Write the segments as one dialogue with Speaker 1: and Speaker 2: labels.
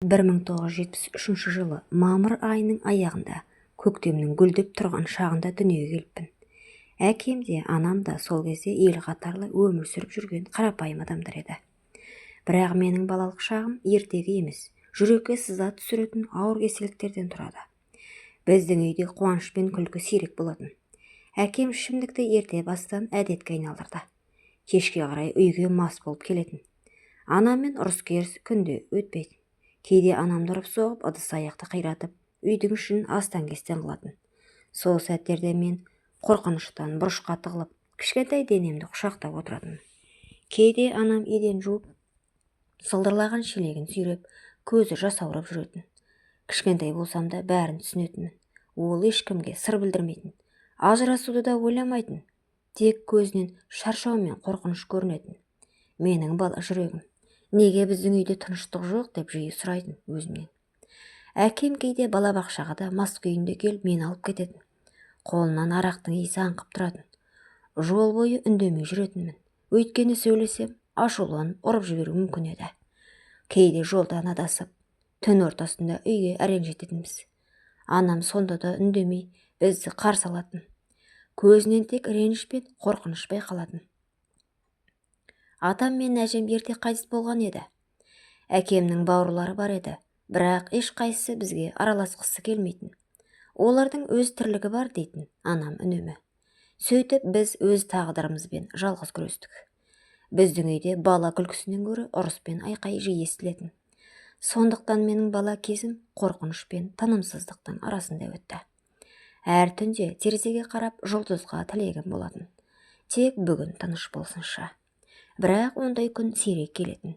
Speaker 1: 1973 жылы мамыр айының аяғында көктемнің гүлдеп тұрған шағында дүниеге келіппін. Әкем де, анам да сол кезде ел қатарлы өмір сүріп жүрген қарапайым адамдар еді. Бірақ менің балалық шағым ертегі емес, жүрекке сызат түсіретін ауыр кеселіктерден тұрады. Біздің үйде қуаныш пен күлкі сирек болатын. Әкем ішімдікті ерте бастан әдетке айналдырды. Кешке қарай үйге мас болып келетін. Анаммен ұрыс-керіс күнде өтпейтін. Кейде анамды ұрып соғып, ыдыс-аяқты қиратып, үйдің ішін астан-кестен қылатын. Сол сәттерде мен қорқыныштан бұрышқа тығылып, кішкентай денемді құшақтап отыратын. Кейде анам еден жуып, сылдырлаған шелегін сүйреп, көзі жасаурап жүретін. Кішкентай болсам да бәрін түсінетінмін. Ол ешкімге сыр білдірмейтін, ажырасуды да ойламайтын. Тек көзінен шаршау мен қорқыныш көрінетін. Менің бала жүрегім, неге біздің үйде тыныштық жоқ деп жиі сұрайтын өзімнен. Әкем кейде балабақшаға да мас күйінде келіп мені алып кететін. Қолынан арақтың иісі аңқып тұратын. Жол бойы үндемей жүретінмін. Өйткені сөйлесем, ашуланып ұрып жіберуі мүмкін еді. Кейде жолдан адасып, түн ортасында үйге әрең жететінбіз. Анам сонда да үндемей бізді қарсы алатын. Көзінен тек реніш пен қорқыныш байқалатын. Атам мен әжем ерте қайтыс болған еді. Әкемнің бауырлары бар еді, бірақ ешқайсысы бізге араласқысы келмейтін. Олардың өз тірлігі бар дейтін анам үнемі. Сөйтіп біз өз тағдырымызбен жалғыз күрестік. Біздің үйде бала күлкісінен гөрі ұрыс пен айқай жиі естілетін. Сондықтан менің бала кезім қорқыныш пен тынымсыздықтың арасында өтті. Әр түнде терезеге қарап жұлдызға тілегім болатын. Тек бүгін тыныш болсыншы. Бірақ ондай күн сирек келетін.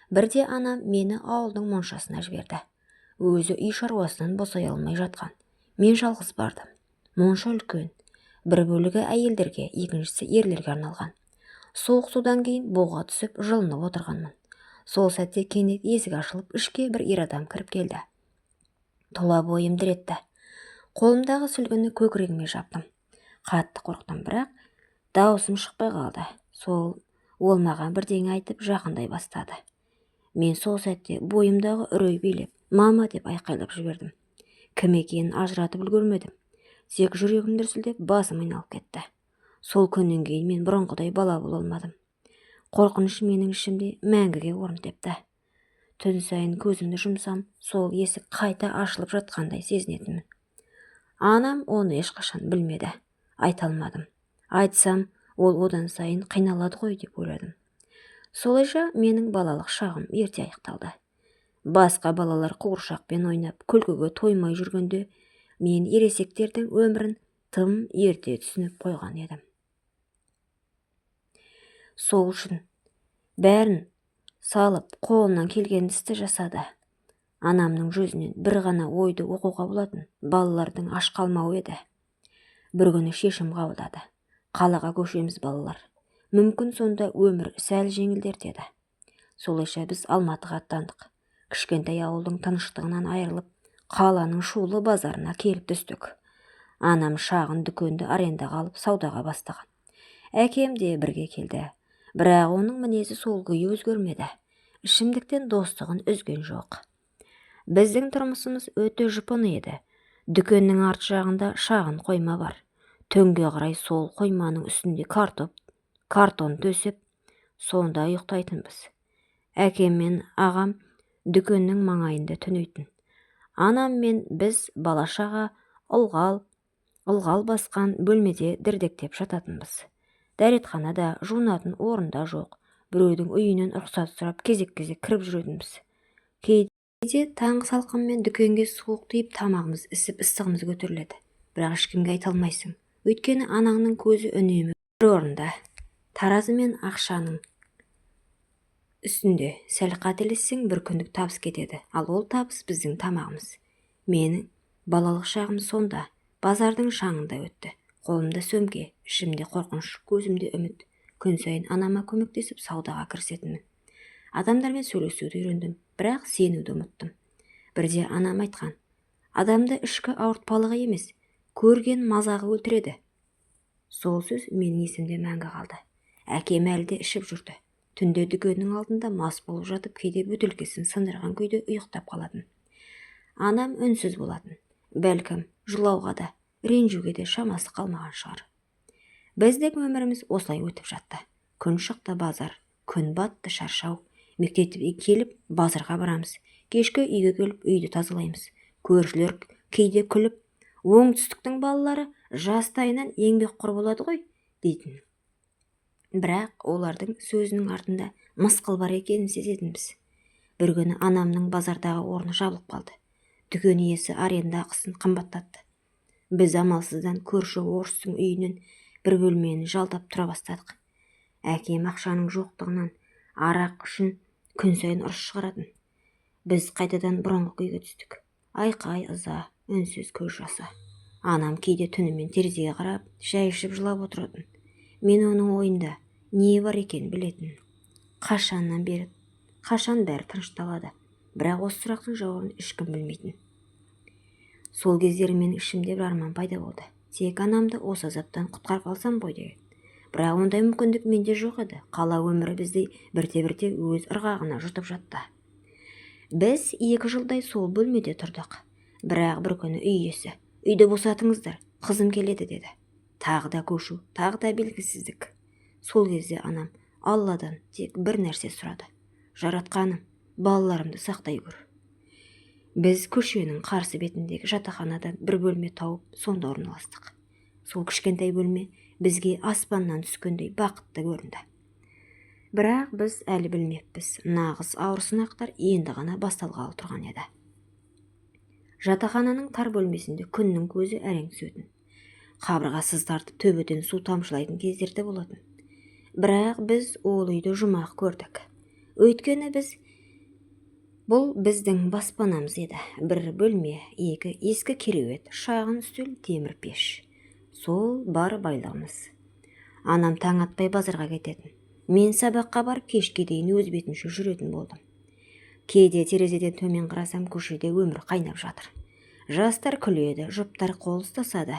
Speaker 1: Бірде анам мені ауылдың моншасына жіберді. Өзі үй шаруасынан босай алмай жатқан. Мен жалғыз бардым. Монша үлкен. Бір бөлігі әйелдерге, екіншісі ерлерге арналған. Суық судан кейін буға түсіп жылынып отырғанмын. Сол сәтте кенет есік ашылып, ішке бір ер адам кіріп келді. Тұла бойым дір етті. Қолымдағы сүлгіні көкірегіме жаптым. Қатты қорықтым, бірақ даусым шықпай қалды. Ол маған бірдеңе айтып жақындай бастады. Мен сол сәтте бойымдағы үрей билеп, мама деп айқайлап жібердім. Кім екенін ажыратып үлгермедім. Тек жүрегім дүрсілдеп, басым айналып кетті. Сол күннен кейін мен бұрынғыдай бала бола алмадым. Қорқыныш менің ішімде мәңгіге орын тепті. Түн сайын көзімді жұмсам, сол есік қайта ашылып жатқандай сезінетінмін. Анам оны ешқашан білмеді. Айта алмадым. Айтсам, ол одан сайын қиналады ғой деп ойладым. Солайша менің балалық шағым ерте аяқталды. Басқа балалар қуыршақпен ойнап, күлкіге тоймай жүргенде, мен ересектердің өмірін тым ерте түсініп қойған едім. Сол үшін бәрін салып, қолынан келген істі жасады. Анамның жүзінен бір ғана ойды оқуға болатын, балалардың аш қалмауы еді. Бір күні шешім қабылдады. Қалаға көшеміз балалар. Мүмкін сонда өмір сәл жеңілдер деді. Солайша біз Алматыға аттандық. Кішкентай ауылдың тыныштығынан айырылып, қаланың шулы базарына келіп түстік. Анам шағын дүкенді арендаға алып саудаға бастаған. Әкем де бірге келді. Бірақ оның мінезі сол күйі өзгермеді. Ішімдіктен достығын үзген жоқ. Біздің тұрмысымыз өте жұпыны еді. Дүкеннің арт жағында шағын қойма бар. Түнге қарай сол қойманың үстінде картон төсеп, сонда ұйықтайтынбыз. Әкем мен ағам дүкеннің маңайында түнейтін. Анам мен біз балашаға ылғал басқан бөлмеде дірдектеп жататынбыз. Дәретханада, жуынатын орында жоқ. Біреудің үйінен рұқсат сұрап кезек-кезек кіріп жүретінбіз. Кейде таңғы салқынмен дүкенге суық тиіп, тамағымыз ісіп, ыстығымыз көтеріледі. Бірақ ешкімге айта алмайсың. Өйткені анаңның көзі үнемі бір орында. Таразы мен ақшаның үстінде сәл қателессең бір күндік табыс кетеді, ал ол табыс біздің тамағымыз. Менің балалық шағым сонда, базардың шаңында өтті. Қолымда сөмке, ішімде қорқыныш, көзімде үміт. Күн сайын анама көмектесіп саудаға кірісетінмін. Адамдармен сөйлесуді үйрендім, бірақ сенуді ұмыттым. Бірде анам айтқан, адамды ішкі ауыртпалығы емес, көрген мазағы өлтіреді. Сол сөз менің есімде мәңгі қалды. Әкем әлі де ішіп жүрді. Түнде дүкеннің алдында мас болып жатып, кейде бөтелкесін сындырған күйде ұйықтап қалатын. Анам үнсіз болатын. Бәлкім жылауға да, ренжуге де шамасы қалмаған шығар. Біздің өміріміз осылай өтіп жатты. Күн шықты базар, күн батты шаршау. Мектепке келіп базарға барамыз. Кешкі үйге келіп үйді тазалаймыз. Көршілер кейде күліп, оңтүстіктің балалары жастайынан еңбекқор болады ғой, дейтін. Бірақ олардың сөзінің артында мысқыл бар екенін сезетінбіз. Бір күні анамның базардағы орны жабылып қалды. Дүкен иесі аренда ақысын қымбаттатты. Біз амалсыздан көрші орыстың үйінен бір бөлмені жалдап тұра бастадық. Әкем ақшаның жоқтығынан арақ үшін күн сайын ұрыс шығаратын. Біз қайтадан бұрынғы күйге түстік. Айқай, ыза, үнсіз көз жасы. Анам кейде түнімен терезеге қарап, шай ішіп жылап отыратын. Мен оның ойында не бар екен білетін. Қашан бәрі тынышталады. Бірақ осы сұрақтың жауабын ешкім білмейтін. Сол кездері менің ішімде бір арман пайда болды. Тек анамды осы азаптан құтқарып алсам ғой деген. Бірақ ондай мүмкіндік менде жоқ еді. Қала өмірі бізді бірте-бірте өз ырғағына жұтып жатты. Біз 2 жылдай сол бөлмеде тұрдық. Бірақ бір күні үй иесі, үйді босатыңыздар, қызым келеді деді. Тағы да көшу, тағы да белгісіздік. Сол кезде анам Алладан тек бір нәрсе сұрады. Жаратқаным, балаларымды сақтай көр. Біз көшенің қарсы бетіндегі жатақханадан бір бөлме тауып, сонда орналастық. Сол кішкентай бөлме бізге аспаннан түскендей бақытты көрінді. Бірақ біз әлі білмеппіз, нағыз ауыр сынақтар енді ғана басталғалы тұрған еді. Жатақхананың тар бөлмесінде күннің көзі әрең түсетін. Қабырғасыз тартып төбеден су тамшылайтын кездерде болатын. Бірақ біз ол үйді жұмақ көрдік. Өйткені бұл біздің баспанамыз еді. Бір бөлме, 2 ескі кереует, шағын үстел, темір пеш. Сол бар байлығымыз. Анам таң атпай базарға кететін. Мен сабаққа барып кешке дейін өз бетінше жүретін болдым. Кейде терезеден төмен қарасам, көшеде өмір қайнап жатыр. Жастар күледі, жұптар қол ұстасады.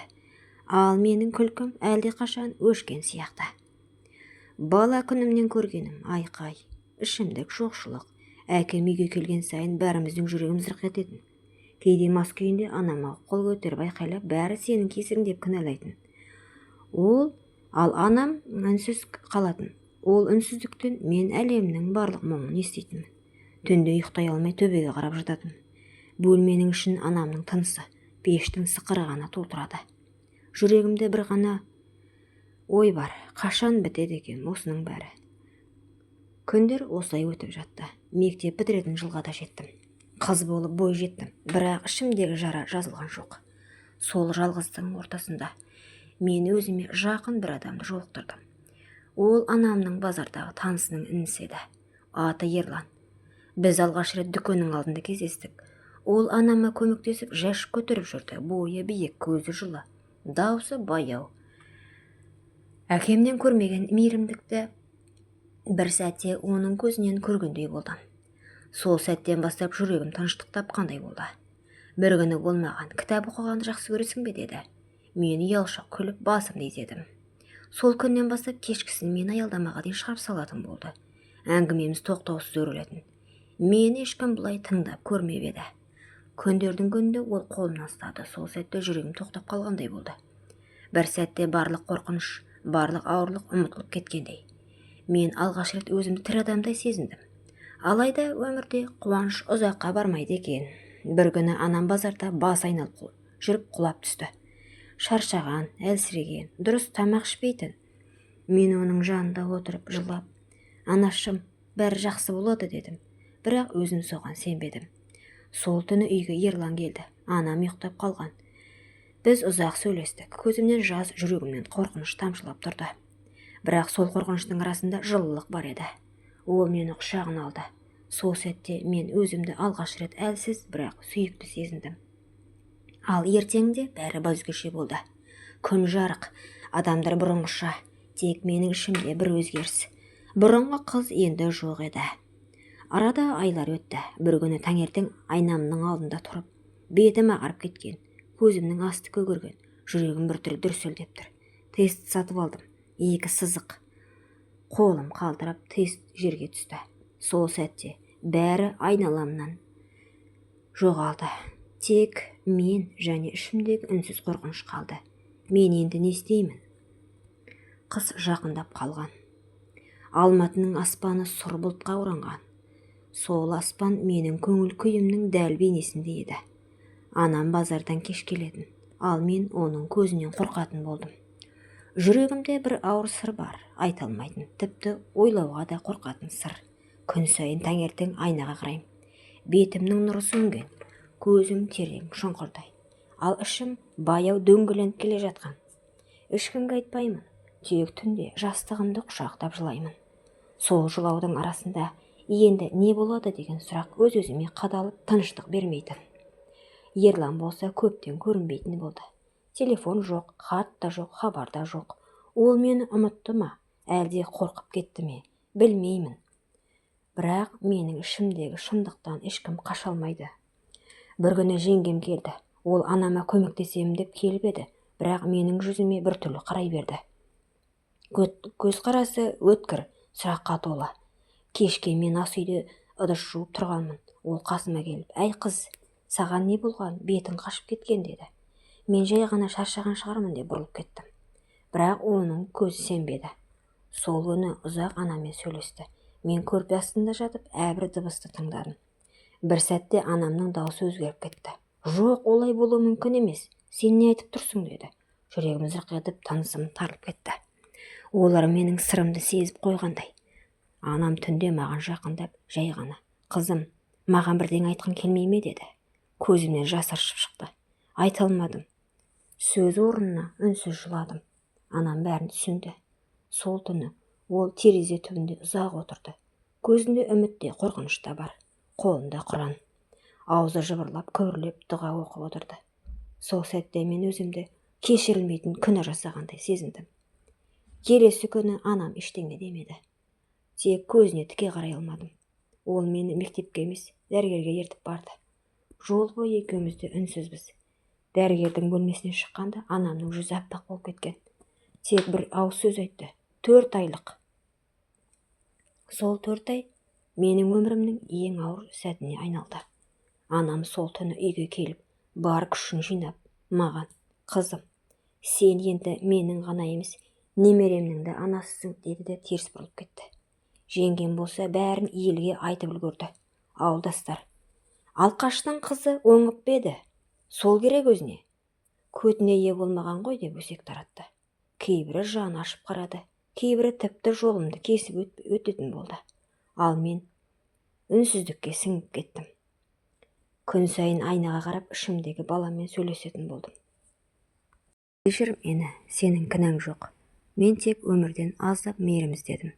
Speaker 1: Ал менің күлкім әлде қашан өшкен сияқты. Бала күнімнен көргенім айқай, ішімдік, жоқшылық. Әкем үйге келген сайын бәріміздің жүрегіміз зырқ ететін. Кейде мас күйінде анама қол көтеріп айқайлап, бәрі сенің кесірің деп кінәлайтын. Ал анам үнсіз қалатын. Ол үнсіздіктен мен әлемнің барлық мұңын еститінмін. Түнде ұйықтай алмай төбеге қарап жататын. Бөлменің ішін анамның тынысы, пештің сықыры ғана толтырады. Жүрегімде бір ғана ой бар, қашан бітеді екен осының бәрі. Күндер осылай өтіп жатты. Мектеп бітіретін жылға да жеттім. Қыз болып бой жеттім, бірақ ішімдегі жара жазылған жоқ. Сол жалғыздың ортасында мен өзіме жақын бір адамды жолықтырдым. Ол анамның базардағы танысының інісі еді. Аты Ерлан. Біз алғаш рет дүкеннің алдында кездестік. Ол анама көмектесіп жәшік көтеріп жүрді. Бойы биік, көзі жылы, даусы баяу. Әкемнен көрмеген мейірімдікті бір сәтте оның көзінен көргендей болдым. Сол сәттен бастап жүрегім тыныштық тапқандай болды. Бір күні болмаған, кітап оқығанды жақсы көресің бе деді. Мен ұялшақ күліп басымды изедім. Сол күннен бастап кешкісін мен аялдамаға дейін шығарып салатын болды. Әңгімеміз тоқтаусыз өрілетін. Мені ешкім бұлай тыңдап көрмеп еді. Күндердің күнінде ол қолымнан ұстады. Сол сәтте жүрегім тоқтап қалғандай болды. Бір сәтте барлық қорқыныш, барлық ауырлық ұмытылып кеткендей. Мен алғаш рет өзімді тірі адамдай сезіндім. Алайда өмірде қуаныш ұзаққа бармайды екен. Бір күні анам базарда бас айналып жүріп құлап түсті. Шаршаған, әлсіреген, дұрыс тамақ ішпейтін. Мен оның жанында отырып жылап, анашым, бәрі жақсы болады дедім. Бірақ өзім соған сенбедім. Сол түні үйге Ерлан келді. Анам ұйықтап қалған. Біз ұзақ сөйлестік. Көзімнен жас, жүрегімнен қорқыныш тамшылап тұрды. Бірақ сол қорқыныштың арасында жылылық бар еді. Ол мені құшағына алды. Сол сәтте мен өзімді алғаш рет әлсіз, бірақ сүйікті сезіндім. Ал ертеңде бәрі өзгеше болды. Күн жарық, адамдар бұрынғыша, тек менің ішімде бір өзгеріс. Бұрынғы қыз енді жоқ еді. Арада айлар өтті. Бір күні таңертең айнамның алдында тұрып, бетім ағарып кеткен, көзімнің асты көгерген, жүрегім біртүрлі дүрсілдеп тұр. Тест сатып алдым. 2 сызық. Қолым қалтырап тез жерге түсті. Сол сәтте бәрі айналамнан жоғалды. Тек мен және ішімдегі үнсіз қорқыныш қалды. Мен енді не істеймін? Қыс жақындап қалған. Алматының аспаны сұр бұлтқа оранған. Сол аспан менің көңіл күйімнің дәл бейнесінде еді. Анам базардан кеш келетін, ал мен оның көзінен қорқатын болдым. Жүрегімде бір ауыр сыр бар, айта алмайтын, тіпті ойлауға да қорқатын сыр. Күн сайын таңертең айнаға қараймын. Бетімнің нұры сөнген, көзім терең шұңқырдай, ал ішім баяу дөңгеленіп келе жатқан. Ешкімге айтпаймын, тек түнде жастығымды құшақтап жылаймын. Сол жылаудың арасында енді не болады деген сұрақ өз-өзіме қадалып тыныштық бермейтін. Ерлан болса көптен көрінбейтін болды. Телефон жоқ, хат та жоқ, хабар да жоқ. Ол мені ұмытты ма, әлде қорқып кетті ме, білмеймін. Бірақ менің ішімдегі шындықтан ешкім қаша алмайды. Бір күні жеңгем келді. Ол анама көмектесемін деп келіп еді, бірақ менің жүзіме біртүрлі қарай берді. Көзқарасы өткір, сұраққа толы. Кешке мен ас үйде ыдыс жуып тұрғанмын. Ол қасыма келіп, әй қыз, саған не болған, бетің қашып кеткен деді. Мен жай ғана шаршаған шығармын деп бұрылып кеттім. Бірақ оның көзі сенбеді. Сол күні ұзақ анаммен сөйлесті. Мен көрпе астында жатып әрбір дыбысты тыңдадым. Бір сәтте анамның даусы өзгеріп кетті. Жоқ, олай болуы мүмкін емес. Сен не айтып тұрсың деді. Жүрегім зырқ етіп, тынысым тарылып кетті. Олар менің сырымды сезіп қойғандай. Анам түнде маған жақындап, жай ғана, қызым, маған бірдеңе айтқың келмей ме деді. Көзімнен жас ыршып шықты. Айта алмадым. Сөз орнына үнсіз жыладым. Анам бәрін түсінді. Сол түні ол терезе түбінде ұзақ отырды. Көзінде үміт те қорқыныш та бар. Қолында Құран. Аузы жыбырлап, күбірлеп дұға оқып отырды. Сол сәтте мен өзімді кешірілмейтін күнә жасағандай сезіндім. Келесі күні анам ештеңе демеді. Тек көзіне тіке қарай алмадым. Ол мені мектепке емес, дәрігерге ертіп барды. Жол бойы екеуміз де үнсізбіз. Дәрігердің бөлмесіне шыққанда анамның жүзі аппақ болып кеткен. Тек бір ауыз сөз айтты. 4 айлық. Сол 4 ай менің өмірімнің ең ауыр сәтіне айналды. Анам сол түні үйге келіп, бар күшін жинап, маған, қызым, сен енді менің ғана емес, немеремнің де анасысың деді де теріс бұрылып кетті. Жеңгем болса бәрін елге айтып үлгерді. Ауылдастар, алқаштың қызы оңып беді, сол керек өзіне. Көтіне ие болмаған ғой деп өсек таратты. Кейбірі жаны ашып қарады, кейбірі тіпті жолымды кесіп өтетін болды. Ал мен үнсіздікке сіңіп кеттім. Күн сайын айнаға қарап ішімдегі баламмен сөйлесетін болдым. Кешір мені, сенің кінәң жоқ. Мен тек өмірден аздап мейірім іздедім.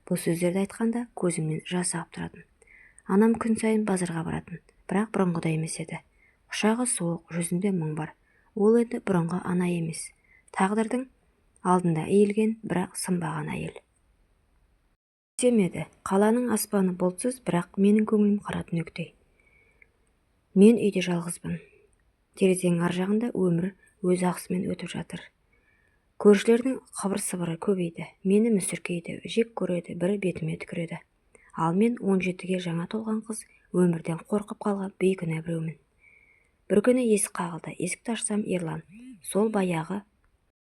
Speaker 1: Бұл сөздерді айтқанда көзімнен жас ағып тұратын. Анам күн сайын базарға баратын, бірақ бұрынғыдай емес еді. Құшағы суық, жүзінде мұң бар. Ол енді бұрынғы ана емес. Тағдырдың алдында иілген, бірақ сынбаған әйел. Семеді, қаланың аспаны бұлтсыз, бірақ менің көңілім қара түнектей. Мен үйде жалғызбын. Терезенің ар жағында өмір өз ақысымен өтіп жатыр. Көршілердің қыбыр-сыбыры көбейді. Мені мүсіркейді, жек көреді, бірі бетіме түкіреді. Ал мен 17-ге жаңа толған қыз, өмірден қорқып қалған бейкүнә біреумін. Бір күні есік қағылды. Есікті ашсам Ерлан. Сол баяғы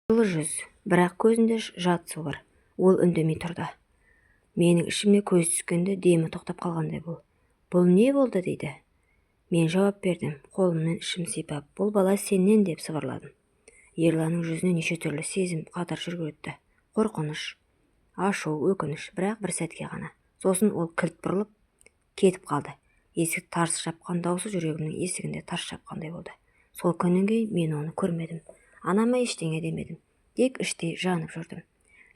Speaker 1: жылы жүз, бірақ көзінде жат су бар. Ол үндемей тұрды. Менің ішіме көз түскенде демі тоқтап қалғандай бұл. Бұл не болды дейді. Мен жауап бердім, қолыммен ішім сипап, бұл бала сенен деп сыбырладым. Ерланның жүзіне неше түрлі сезім қатар жүргізді. Қорқыныш, ашу, өкініш, бірақ бір сәтке ғана. Сосын ол кілт бұрылып кетіп қалды. Есік тарс жапқан даусы жүрегімнің есігінде тарс жапқандай болды. Сол күннен кейін мен оны көрмедім. Анама ештеңе демедім. Тек іштей жанып жүрдім.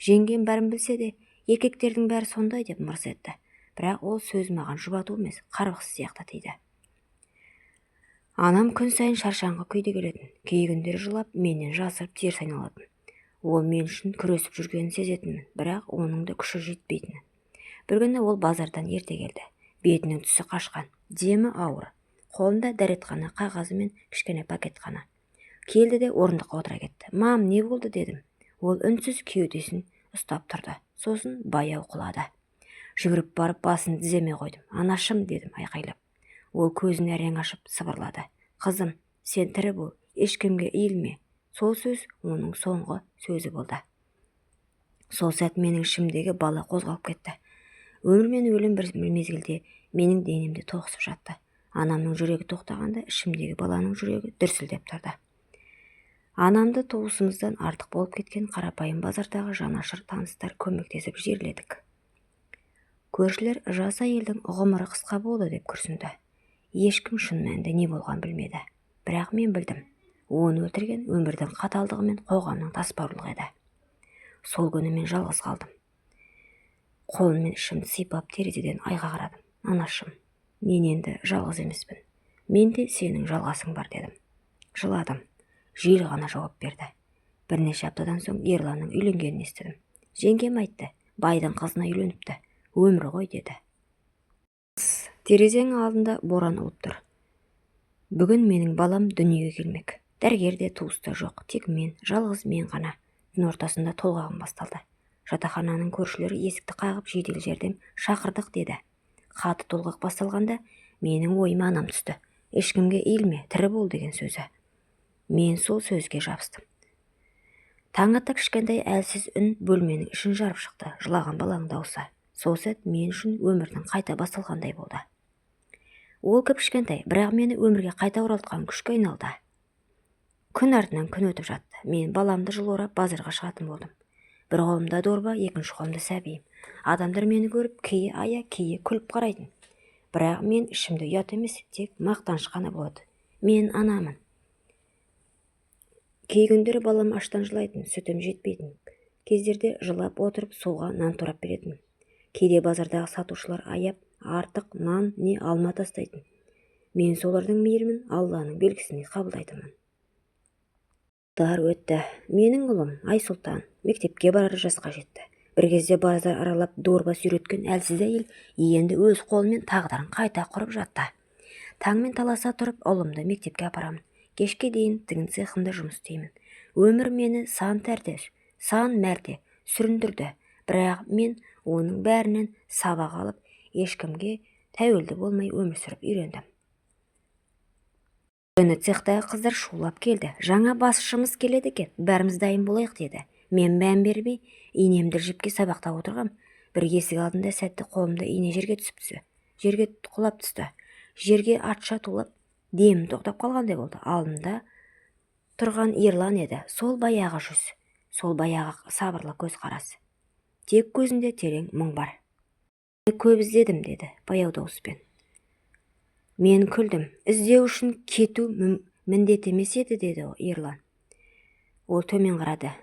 Speaker 1: Жеңгем бәрін білсе де, еркектердің бәрі сондай деп мырс етті. Бірақ ол сөз маған жұбату емес, қарғыс сияқты тиді. Анам күн сайын шаршаңқы күйде келетін. Кей күндері жылап, менен жасырып теріс айналатын. Ол мен үшін күресіп жүргенін сезетінмін, бірақ оның да күші жетпейтіні. Бір күні ол базардан ерте келді. Бетінің түсі қашқан, демі ауыр. Қолында дәретхана қағазы мен кішкене пакет қана. Келді де орындыққа отыра кетті. Мам, не болды дедім. Ол үнсіз кеудесін ұстап тұрды. сосын баяу құлады. Жүгіріп барып басын тіземе қойдым. Анашым, дедім айқайлап. Ол көзін әрең ашып сыбырлады. Қызым, сен тірі бол, ешкімге иілме. Сол сөз оның соңғы сөзі болды. Сол сәт менің ішімдегі бала қозғалып кетті. Өмір мен өлім бір мезгілде менің денемде тоғысып жатты. Анамның жүрегі тоқтағанда ішімдегі баланың жүрегі дүрсілдеп тұрды. Анамды туысымыздан артық болып кеткен қарапайым базардағы жанашыр таныстар көмектесіп жерледік. Көршілер жас әйелдің ғұмыры қысқа болды деп күрсінді. Ешкім шын мәнінде не болған білмеді. Бірақ мен білдім. Оны өлтірген өмірдің қаталдығы мен қоғамның таспаурылығы еді. Сол күні мен жалғыз қалдым. Қолыммен ішімді сипап терезеден айға қарадым. Анашым, мен енді жалғыз емеспін. Менде сенің жалғасың бар, дедім. Жыладым. Жел ғана жауап берді. Бірнеше аптадан соң Ерланның үйленгенін естідім. Жеңгем айтты, байдың қызына үйленіпті. Өмірі ғой, деді. Терезенің алдында боран ұлып тұр. Бүгін менің балам дүниеге келмек. Дәрігерде туыста жоқ, тек мен, жалғыз мен ғана. Түн ортасында толғағым басталды. Жатақхананың көршілері есікті қағып жедел жәрдем шақырдық деді. Хаты толғақ басталғанда менің ойыма анам түсті. Ешкімге иілме, тірі бол деген сөзі. Мен сол сөзге жабыстым. Таң ата кішкентай әлсіз үн бөлменің ішін жарып шықты. Жылаған баланың даусы. Сол сәт мен үшін өмірдің қайта басталғандай болды. Ол кішкентай, бірақ мені өмірге қайта оралтқан күшке айналды. Күн артынан күн өтіп жатты. Мен баламды жыл орап базарға шығатын болдым. Бір қолымда дорба, екінші қолымда сәбиім. Адамдар мені көріп, кейі ая, кейі күліп қарайтын. Бірақ мен ішімде ұят емес, тек мақтаныш қана болады. Мен анамын. Кей күндері балам аштан жылайтын, сүтім жетпейтін. Кездерде жылап отырып суға нан турап беретін. Кейде базардағы сатушылар аяп, артық нан не алма тастайтын. Мен солардың мейірімін Алланың белгісіне қабылдайтынмын. Дар өтті. Менің ұлым Айсұлтан мектепке барар жасқа жетті. Бір кезде базар аралап дорба сүйреткен әлсіз әйел енді өз қолымен тағдырын қайта құрып жатты. Таңмен таласа тұрып, ұлымды мектепке апарамын. Кешке дейін тігін цехында жұмыс істеймін. Өмір мені сан мәрте сүріндірді, бірақ мен оның бәрінен сабақ алып, ешкімге тәуелді болмай өмір сүріп үйрендім. Күні цехтағы қыздар шулап келді. Жаңа басшымыз келеді екен, бәріміз дайын болайық, деді. Мен мән бермей, инемді жіпке сабақтап отырғам. Бір есік алдында сәтті қолымда ине жерге құлап түсті. Жерге атша тулап, демім тоқтап қалғандай болды. Алдымда тұрған Ерлан еді. Сол баяғы жүз, сол баяғы сабырлы көз қарасы. Тек көзінде терең мұң бар. Көп іздедім, деді баяу дауыспен. Мен күлдім. Іздеу үшін кету міндет емес еді, деді Ерлан. Ол төмен қарады.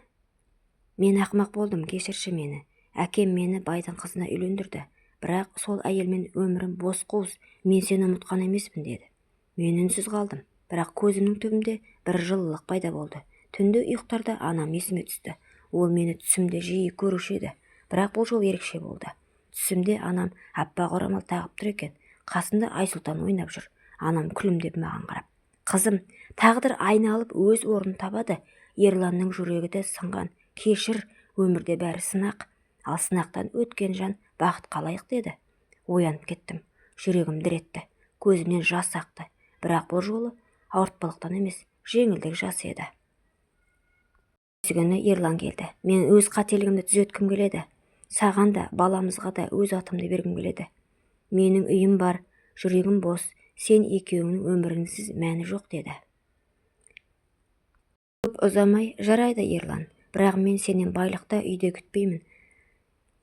Speaker 1: Мен ақымақ болдым, кешірші мені. Әкем мені байдың қызына үйлендірді. Бірақ сол әйелмен өмірім бос қуыс, мен сені ұмытқан емеспін, деді. Мен үнсіз қалдым, бірақ көзімнің түбінде бір жылылық пайда болды. Түнде ұйықтарда анам есіме түсті. Ол мені түсімде жиі көруші еді, бірақ бұл жол ерекше болды. Түсімде анам аппақ орамал тағып тұр екен. Қасында Айсұлтан ойнап жүр. Анам күлімдеп маған қарап. Қызым, тағдыр айналып өз орнын табады. Ерланның жүрегі де сынған. Кешір, өмірде бәрі сынақ. Ал сынақтан өткен жан бақыт қалайық, деді. Оянып кеттім. Жүрегім дір етті. Көзімнен жас ақты. Бірақ бұл жолы ауыртпалықтан емес, жеңілдік жас еді. Күні Ерлан келді. Мен өз қателігімді түзеткім келеді. Саған да, баламызға да өз атымды бергім келеді. Менің үйім бар, жүрегім бос, сен екеуіңнің өміріңсіз мәні жоқ, деді. Көп ұзамай, жарайды Ерлан, бірақ мен сенен байлықта үйде күтпеймін.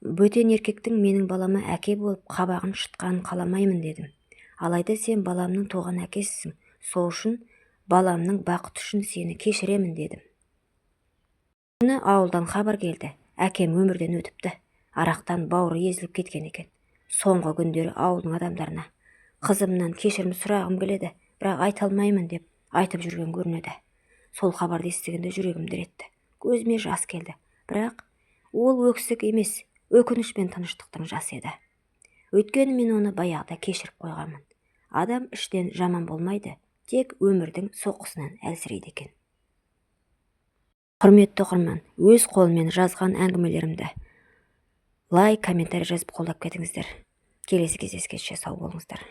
Speaker 1: Бөтен еркектің менің балама әке болып қабағын шытқанын қаламаймын, дедім. Алайда сен баламның туған әкесісің, сол үшін баламның бақыты үшін сені кешіремін, дедім. Күні ауылдан хабар келді. Әкем өмірден өтіпті. Арақтан бауыры езіліп кеткен екен. Соңғы күндері ауылдың адамдарына қызымнан кешірім сұрағым келеді, бірақ айта алмаймын деп айтып жүрген көрінеді. Сол хабарды естігенде жүрегім дір етті. Көзіме жас келді, бірақ ол өксік емес, өкініш пен тыныштықтың жасы еді. Өйткені мен оны баяғыда кешіріп қойғанмын. Адам іштен жаман болмайды, тек өмірдің соққысынан әлсірейді екен. Құрметті оқырман, өз қолымен жазған әңгімелерімді лайк комментарий жазып қолдап кетіңіздер. Келесі кездескенше сау болыңыздар.